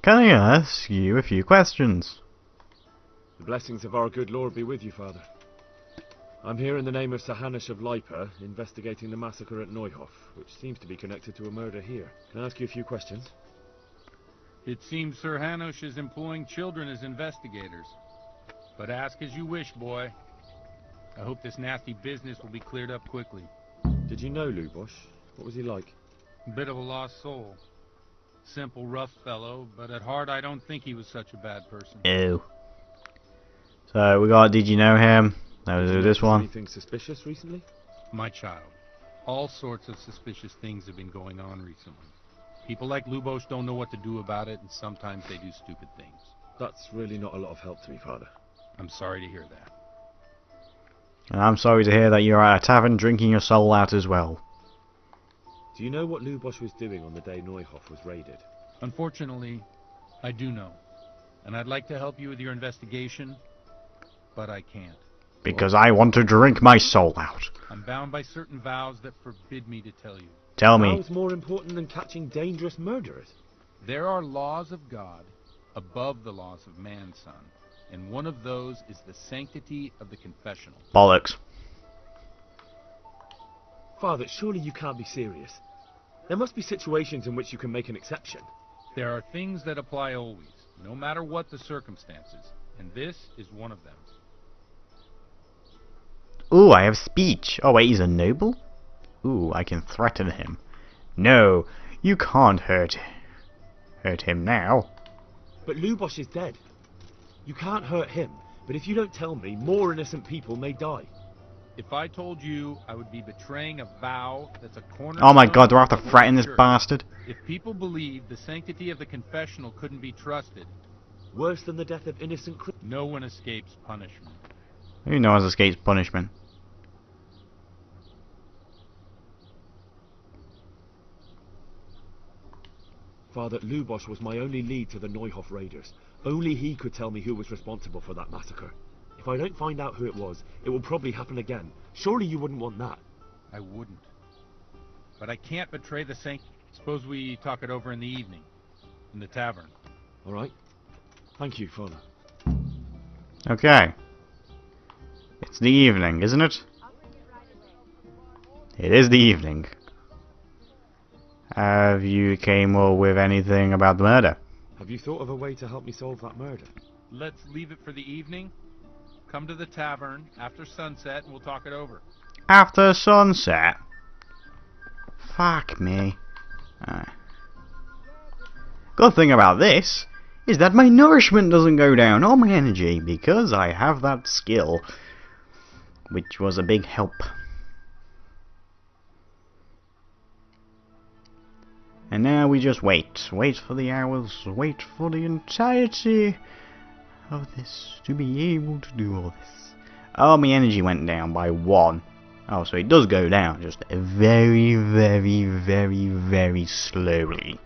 Can I ask you a few questions? The blessings of our good Lord be with you, Father. I'm here in the name of Sir Hanush of Lipa, investigating the massacre at Neuhof, which seems to be connected to a murder here. Can I ask you a few questions? It seems Sir Hanush is employing children as investigators. But ask as you wish, boy. I hope this nasty business will be cleared up quickly. Did you know Lubosh? What was he like? Bit of a lost soul. Simple, rough fellow, but at heart I don't think he was such a bad person. Ew. So we got, did you know him? That was this one. Anything suspicious recently? My child, all sorts of suspicious things have been going on recently. People like Lubosh don't know what to do about it, and sometimes they do stupid things. That's really not a lot of help to me, Father. I'm sorry to hear that. And I'm sorry to hear that you're at a tavern drinking your soul out as well. Do you know what Lubosh was doing on the day Neuhof was raided? Unfortunately, I do know. And I'd like to help you with your investigation, but I can't. Because I want to drink my soul out. I'm bound by certain vows that forbid me to tell you. Tell me. How's more important than catching dangerous murderers? There are laws of God above the laws of man, son. And one of those is the sanctity of the confessional. Bollocks. Father, surely you can't be serious. There must be situations in which you can make an exception. There are things that apply always, no matter what the circumstances. And this is one of them. Ooh, I have speech. Oh wait, he's a noble? Ooh, I can threaten him. No, you can't hurt him now. But Lubosh is dead. You can't hurt him, but if you don't tell me, more innocent people may die. If I told you, I would be betraying a vow that's a cornerstone. Oh my god, do I have to threaten this bastard? If people believe the sanctity of the confessional couldn't be trusted, Worse than the death of innocent no one escapes punishment. Who knows escapes punishment? Father, Lubosh was my only lead to the Neuhof raiders. Only he could tell me who was responsible for that massacre. If I don't find out who it was, it will probably happen again. Surely you wouldn't want that. I wouldn't. But I can't betray the saint. Suppose we talk it over in the evening, in the tavern. All right. Thank you, Father. Okay. It's the evening, isn't it? It is the evening. Have you came up with anything about the murder? Have you thought of a way to help me solve that murder? Let's leave it for the evening. Come to the tavern after sunset and we'll talk it over. After sunset? Fuck me. Good thing about this is that my nourishment doesn't go down, or my energy, because I have that skill, which was a big help. And now we just wait for the hours, wait for the entirety of this to be able to do all this. Oh, my energy went down by 1. Oh, so it does go down, just very, very, very, very slowly.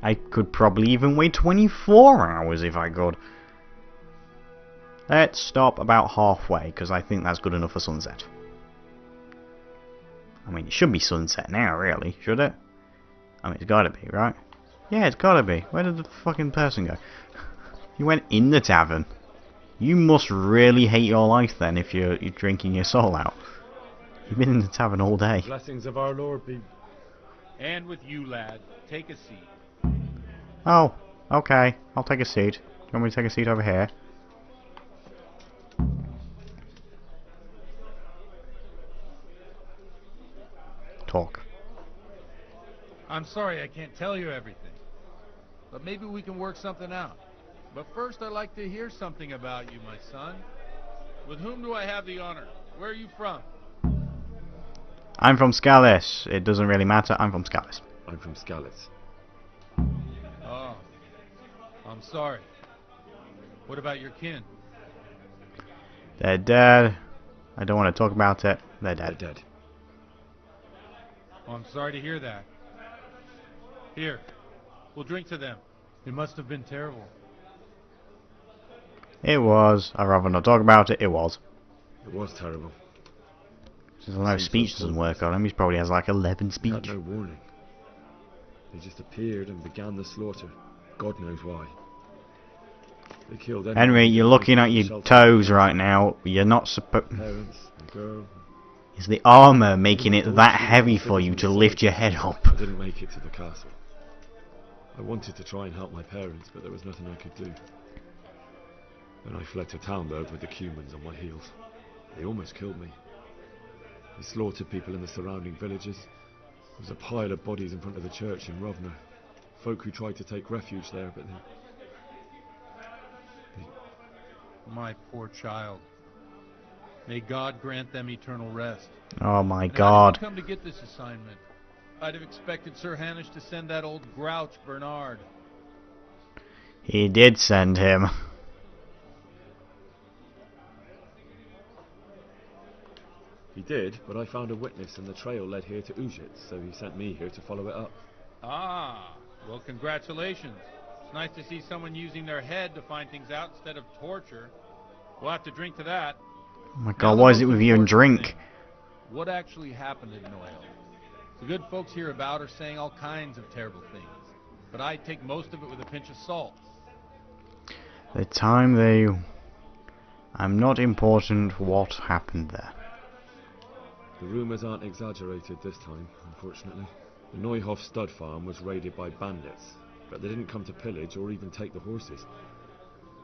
I could probably even wait 24 hours if I could. Let's stop about halfway, because I think that's good enough for sunset. I mean, it should be sunset now, really, should it? I mean, it's gotta be, right? Yeah, it's gotta be. Where did the fucking person go? You went in the tavern. You must really hate your life then, if you're drinking your soul out. You've been in the tavern all day. Blessings of our Lord be... And with you, lad. Take a seat. Oh, okay. I'll take a seat. Do you want me to take a seat over here? Talk. I'm sorry I can't tell you everything. But maybe we can work something out. But first I'd like to hear something about you, my son. With whom do I have the honor? Where are you from? I'm from Scalis. It doesn't really matter. I'm from Scalis. I'm from Scalis. Oh, I'm sorry. What about your kin? They're dead. I don't want to talk about it. They're dead. They're dead. Oh, I'm sorry to hear that. Here, we'll drink to them. It must have been terrible. It was. I'd rather not talk about it. It was. It was terrible. Since I know speech doesn't work on him, he probably has like 11 They speech. had no warning. They just appeared and began the slaughter. God knows why. They killed anyone Henry, who you're didn't looking live at in your shelter. toes right now. You're not supposed... Parents, a girl. Is the armour making it All that she heavy had for you figures to in the lift sides. your head up? I didn't make it to the castle. I wanted to try and help my parents, but there was nothing I could do. Then I fled to Townburg with the Cumans on my heels. They almost killed me. They slaughtered people in the surrounding villages. There was a pile of bodies in front of the church in Rovner. Folk who tried to take refuge there, but they... My poor child. May God grant them eternal rest. Oh my And how god. did you come to get this assignment? I'd have expected Sir Hanish to send that old grouch, Bernard. He did send him. He did, but I found a witness and the trail led here to Ujit, so he sent me here to follow it up. Ah, well, congratulations. It's nice to see someone using their head to find things out instead of torture. We'll have to drink to that. Oh my Now god, the what is most it with you and important drink? thing. What actually happened in Noyle? The good folks hereabout are saying all kinds of terrible things, but I take most of it with a pinch of salt. The time they... I'm not important what happened there. The rumours aren't exaggerated this time, unfortunately. The Neuhof stud farm was raided by bandits, but they didn't come to pillage or even take the horses.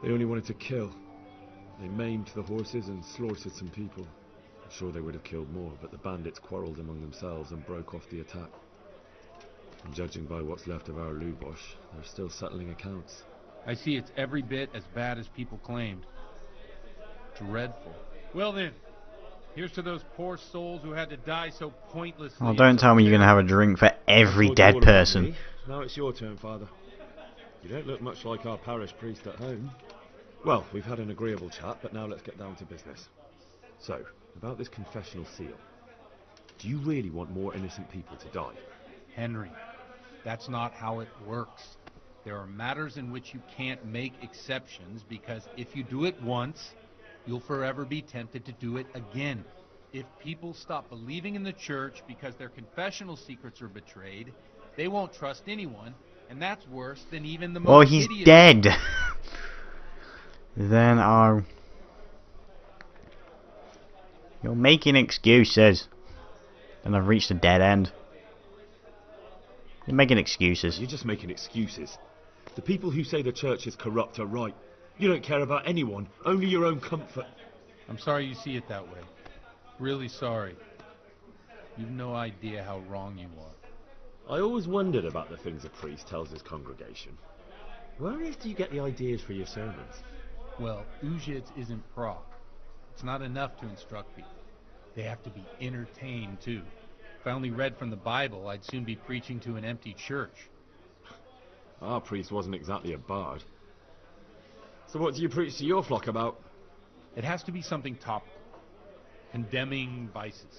They only wanted to kill. They maimed the horses and slaughtered some people. I'm sure they would have killed more, but the bandits quarrelled among themselves and broke off the attack. And judging by what's left of our Lubosh, they're still settling accounts. I see it's every bit as bad as people claimed. Dreadful. Well then, here's to those poor souls who had to die so pointlessly. Oh, don't tell me you're going to have a drink for every I told you all dead about person. me. Now it's your turn, Father. You don't look much like our parish priest at home. Well, we've had an agreeable chat, but now let's get down to business. So, about this confessional seal. Do you really want more innocent people to die? Henry, that's not how it works. There are matters in which you can't make exceptions because if you do it once, you'll forever be tempted to do it again. If people stop believing in the church because their confessional secrets are betrayed, they won't trust anyone, and that's worse than even the most Well, he's hideous... dead. Then our... You're making excuses. And I've reached a dead end. You're making excuses. You're just making excuses. The people who say the church is corrupt are right. You don't care about anyone, only your own comfort. I'm sorry you see it that way. Really sorry. You've no idea how wrong you are. I always wondered about the things a priest tells his congregation. Where on earth do you get the ideas for your sermons? Well, Ujits isn't Prague. It's not enough to instruct people. They have to be entertained, too. If I only read from the Bible, I'd soon be preaching to an empty church. Our priest wasn't exactly a bard. So what do you preach to your flock about? It has to be something topical. Condemning vices.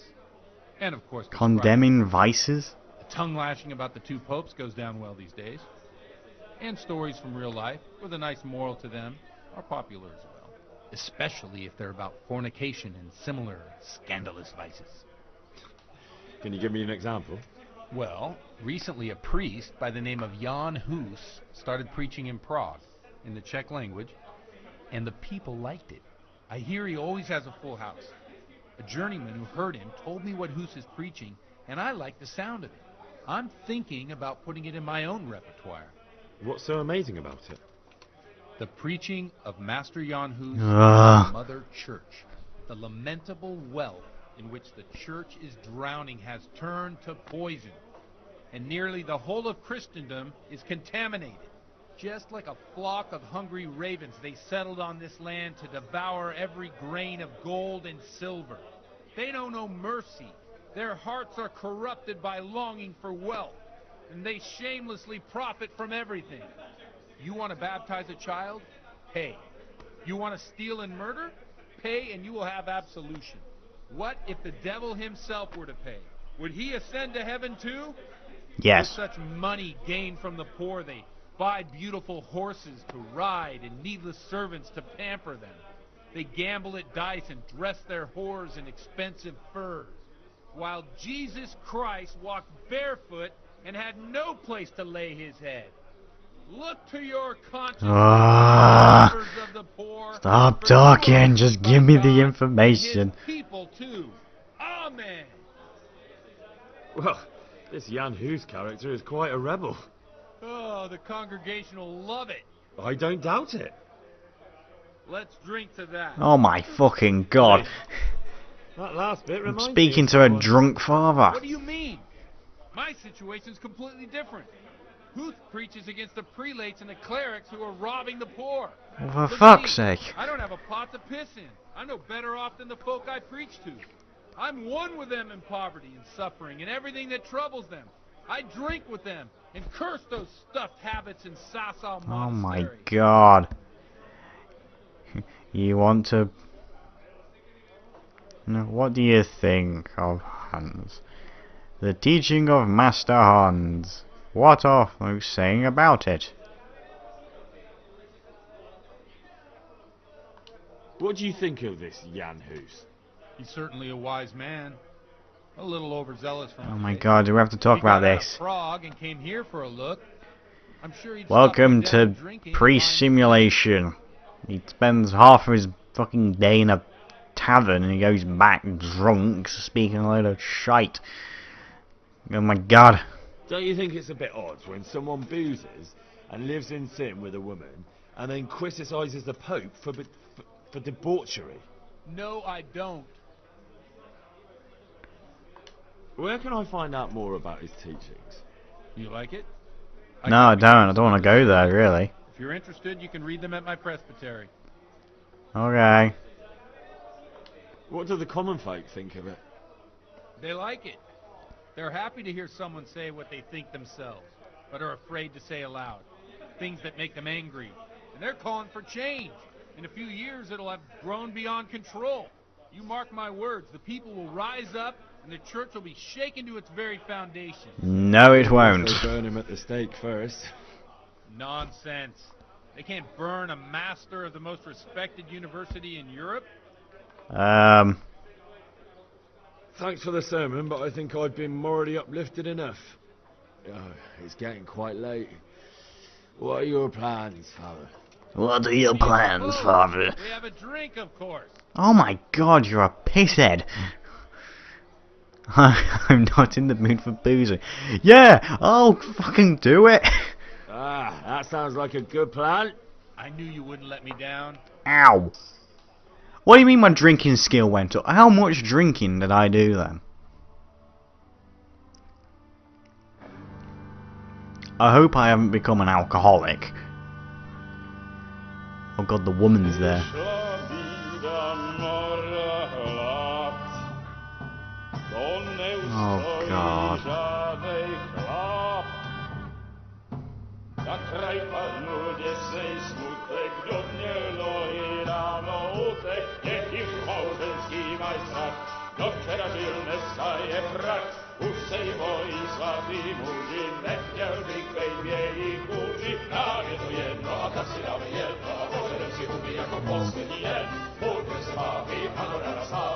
And, of course... Condemning vices? The tongue-lashing about the two popes goes down well these days. And stories from real life, with a nice moral to them, are popular as well. Especially if they're about fornication and similar scandalous vices. Can you give me an example? Well, recently a priest by the name of Jan Hus started preaching in Prague, in the Czech language, and the people liked it. I hear he always has a full house. A journeyman who heard him told me what Hus is preaching, and I like the sound of it. I'm thinking about putting it in my own repertoire. What's so amazing about it? The preaching of Master Jan Hus Ugh. the Mother Church. The lamentable wealth in which the church is drowning has turned to poison, and nearly the whole of Christendom is contaminated. Just like a flock of hungry ravens, they settled on this land to devour every grain of gold and silver. They know no mercy. Their hearts are corrupted by longing for wealth, and they shamelessly profit from everything. You want to baptize a child? Pay. You want to steal and murder? Pay and you will have absolution. What if the devil himself were to pay? Would he ascend to heaven too? Yes. With such money gained from the poor, they buy beautiful horses to ride and needless servants to pamper them. They gamble at dice and dress their whores in expensive furs. while Jesus Christ walked barefoot and had no place to lay his head. Look to your conscience, Ah, of the poor. stop For talking, you are just by give me God the and information. his people too. Amen. Well, this Jan Hus character is quite a rebel. Oh, the congregation will love it. I don't doubt it. Let's drink to that. Oh my fucking god. That last bit I'm reminds me speaking of to a someone. drunk father. What do you mean? My situation's completely different. Huth preaches against the prelates and the clerics who are robbing the poor. Well, for Look at fuck's me. sake. I don't have a pot to piss in. I'm no better off than the folk I preach to. I'm one with them in poverty and suffering and everything that troubles them. I drink with them and curse those stuffed habits in Sasau Oh my Monastery. god. You want to... No, what do you think of Hans? The teaching of Master Hans. What are you saying about it? What do you think of this Jan Hus? He's certainly a wise man. A little overzealous for Oh my taste. god, do we have to If talk he about got out of this? Prague and came here for a look, I'm sure he'd Welcome stop me down to drinking Priest and Simulation. He spends half of his fucking day in a tavern and he goes back drunk, speaking a load of shite. Oh my god. Don't you think it's a bit odd when someone boozes and lives in sin with a woman and then criticises the Pope for debauchery? No, I don't. Where can I find out more about his teachings? You like it? No, I don't. I don't want to go there, really. If you're interested, you can read them at my presbytery. Okay. What do the common folk think of it? They like it. They're happy to hear someone say what they think themselves, but are afraid to say aloud. Things that make them angry. And they're calling for change. In a few years, it'll have grown beyond control. You mark my words, the people will rise up, and the church will be shaken to its very foundation. No, it won't. They burn him at the stake first. Nonsense. They can't burn a master of the most respected university in Europe. Thanks for the sermon, but I think I've been morally uplifted enough. Oh, it's getting quite late. What are your plans, Father? What are your plans, Father? We have a drink, of course. Oh my god, you're a pisshead. I'm not in the mood for boozing. Yeah, I'll fucking do it. Ah, that sounds like a good plan. I knew you wouldn't let me down. Ow. What do you mean my drinking skill went up? How much drinking did I do then? I hope I haven't become an alcoholic. Oh god, the woman's there. Oh god.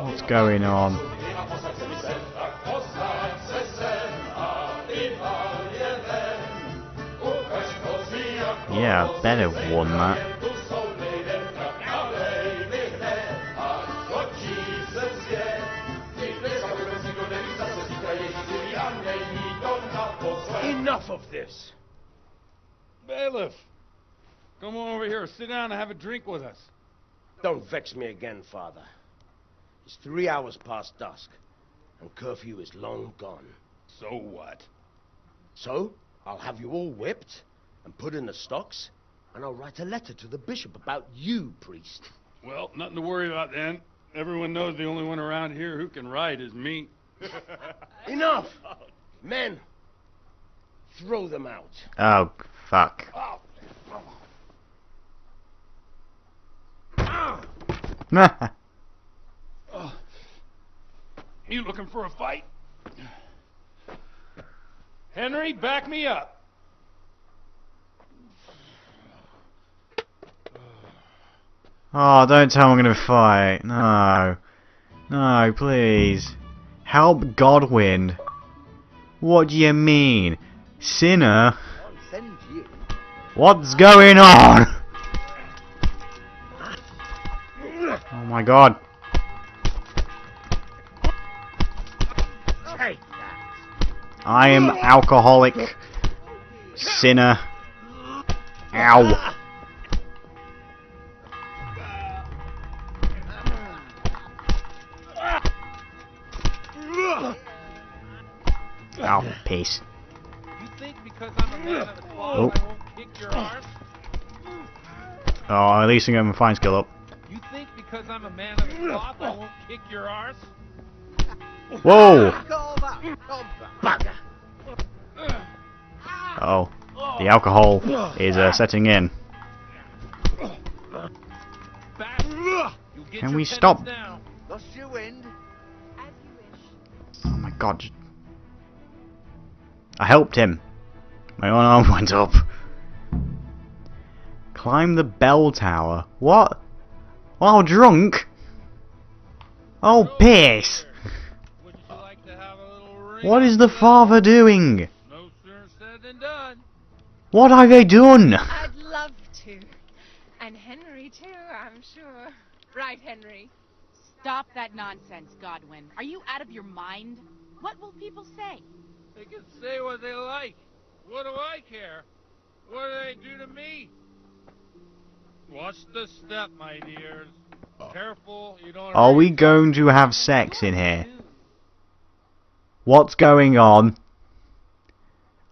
What's going on? Yeah, I bet have won that. Enough of this! Bailiff, come on over here, sit down and have a drink with us. Don't vex me again, Father. It's 3 hours past dusk, and curfew is long gone. So what? So, I'll have you all whipped, and put in the stocks, and I'll write a letter to the bishop about you, priest. Well, nothing to worry about then. Everyone knows the only one around here who can ride is me. Enough! Men, throw them out. Oh, fuck. You looking for a fight? Henry, back me up. Oh, don't tell me I'm gonna fight. No. No, please. Help Godwin. What do you mean? Sinner? I'll send you. What's going on? Oh my god. Take that. I am alcoholic. Sinner. Ow. Oh, peace. You think because I'm a man of the cloth Oh. I won't kick your arse? Oh, at least I'm getting my fine skill up. You think because I'm a man of the cloth I won't kick your arse? Whoa! Call that. Come back. Bugger. Uh oh. The alcohol is setting in. Back. You'll get Can your we penance stop? now. Lost your wind. As you wish. Oh my god. I helped him. My own arm went up. Climb the bell tower. What? While drunk? Oh, piss! Would you like to have a little ring What is on the bell? father doing? No sooner said than done. What have they done? I'd love to. And Henry, too, I'm sure. Right, Henry? Stop that nonsense, Godwin. Are you out of your mind? What will people say? They can say what they like. What do I care? What do they do to me? Watch the step, my dears. Careful, you don't. Are hurt we yourself. going to have sex in here? What's going on?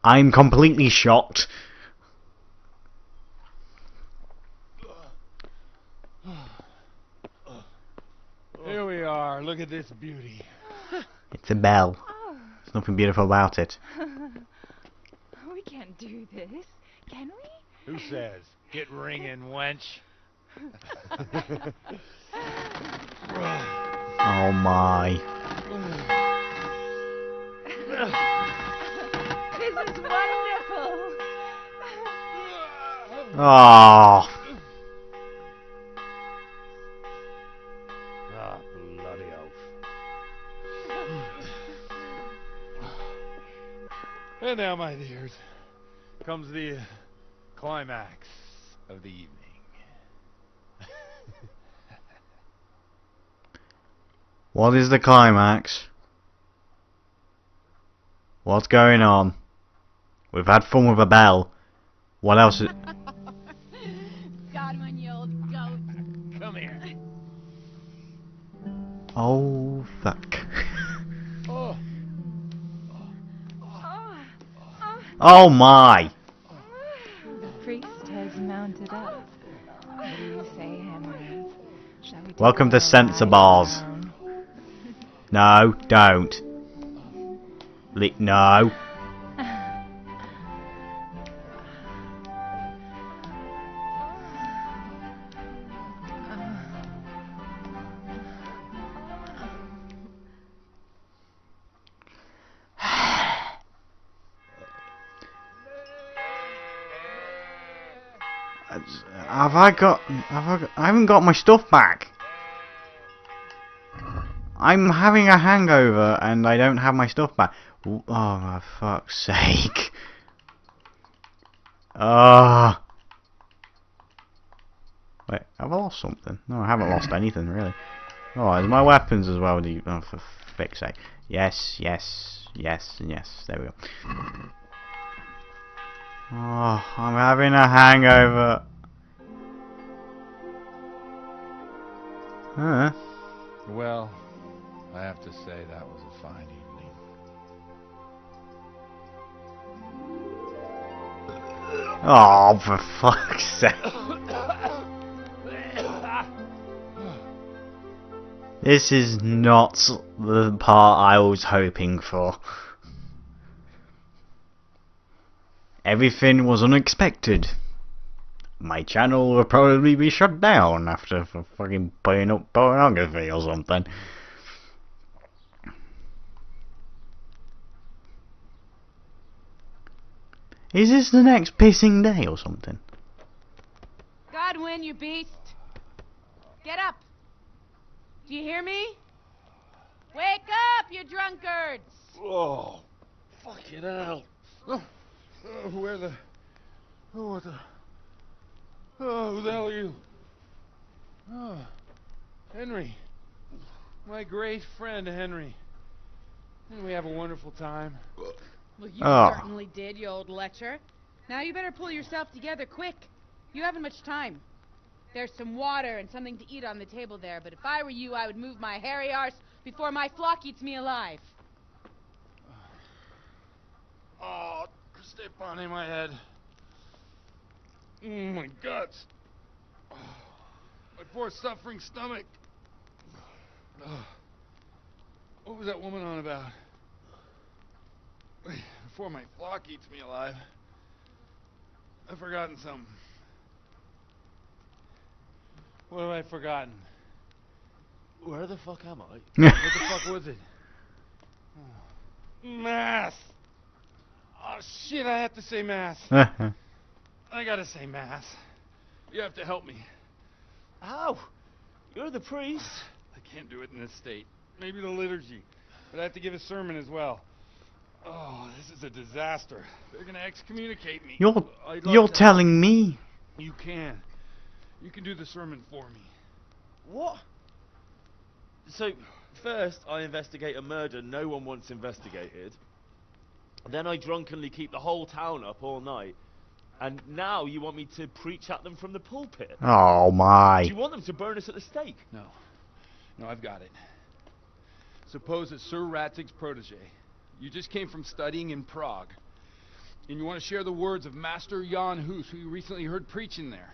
I'm completely shocked. Here we are. Look at this beauty. It's a bell. Oh, There's nothing beautiful about it. we can't do this, can we? Who says? Get ringing, wench. Oh my. This is wonderful. Oh. Ah, bloody oath. And now, my dears, comes the climax of the evening. What is the climax? What's going on? We've had fun with a bell. What else is... Godwin, you old goat. Come here. Oh, fuck. Oh, Oh, Oh my. the priest has mounted up. What do you say, Henry? Shall we take Welcome a to little Censor ride Bars. down? No, don't. No. I haven't got my stuff back. I'm having a hangover and I don't have my stuff back. Oh, for fuck's sake. Wait, have I lost something? No, I haven't lost anything, really. Oh, there's my weapons as well. Oh, for fuck's sake. Yes, yes, yes, and yes. There we go. Oh, I'm having a hangover. Huh? well, I have to say that was a fine evening. Oh, for fuck's sake. This is not the part I was hoping for. Everything was unexpected. My channel will probably be shut down after fucking putting up pornography or something. Is this the next pissing day or something? Godwin, you beast. Get up. Do you hear me? Wake up, you drunkards! Oh, fucking hell. Where the... Oh, what the... Oh, who the hell are you? Oh, Henry. My great friend, Henry. Didn't we have a wonderful time? Well, you Oh. certainly did, you old lecher. Now you better pull yourself together quick. You haven't much time. There's some water and something to eat on the table there, but if I were you, I would move my hairy arse before my flock eats me alive. Oh, step on in my head. My guts. Oh, my poor suffering stomach. Oh, what was that woman on about? Before my flock eats me alive. I've forgotten something. What have I forgotten? Where the fuck am I? What the fuck was it? Mass! Oh shit, I have to say mass. I gotta say mass. You have to help me. How? You're the priest. I can't do it in this state. Maybe the liturgy. But I have to give a sermon as well. Oh, this is a disaster. They're gonna excommunicate me. You're telling me? You can. You can do the sermon for me. What? So, first I investigate a murder no one wants investigated. Then I drunkenly keep the whole town up all night. And now you want me to preach at them from the pulpit? Oh my. Do you want them to burn us at the stake? No. No, I've got it. Suppose that Sir Ratzig's protege. You just came from studying in Prague. And you want to share the words of Master Jan Hus, who you recently heard preaching there.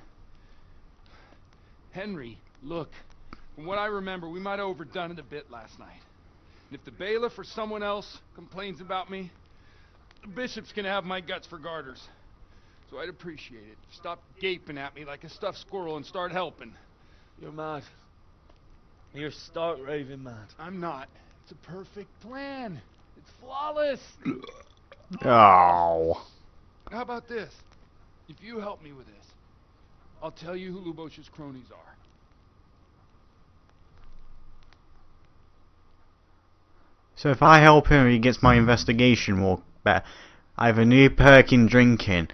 Henry, look. From what I remember, we might have overdone it a bit last night. And if the bailiff or someone else complains about me, the bishop's gonna have my guts for garters. So I'd appreciate it. Stop gaping at me like a stuffed squirrel and start helping. You're mad. You're stark raving mad. I'm not. It's a perfect plan. It's flawless. Oh. How about this? If you help me with this, I'll tell you who Lubosh's cronies are. So if I help him, he gets my investigation more better. I have a new perk in drinking.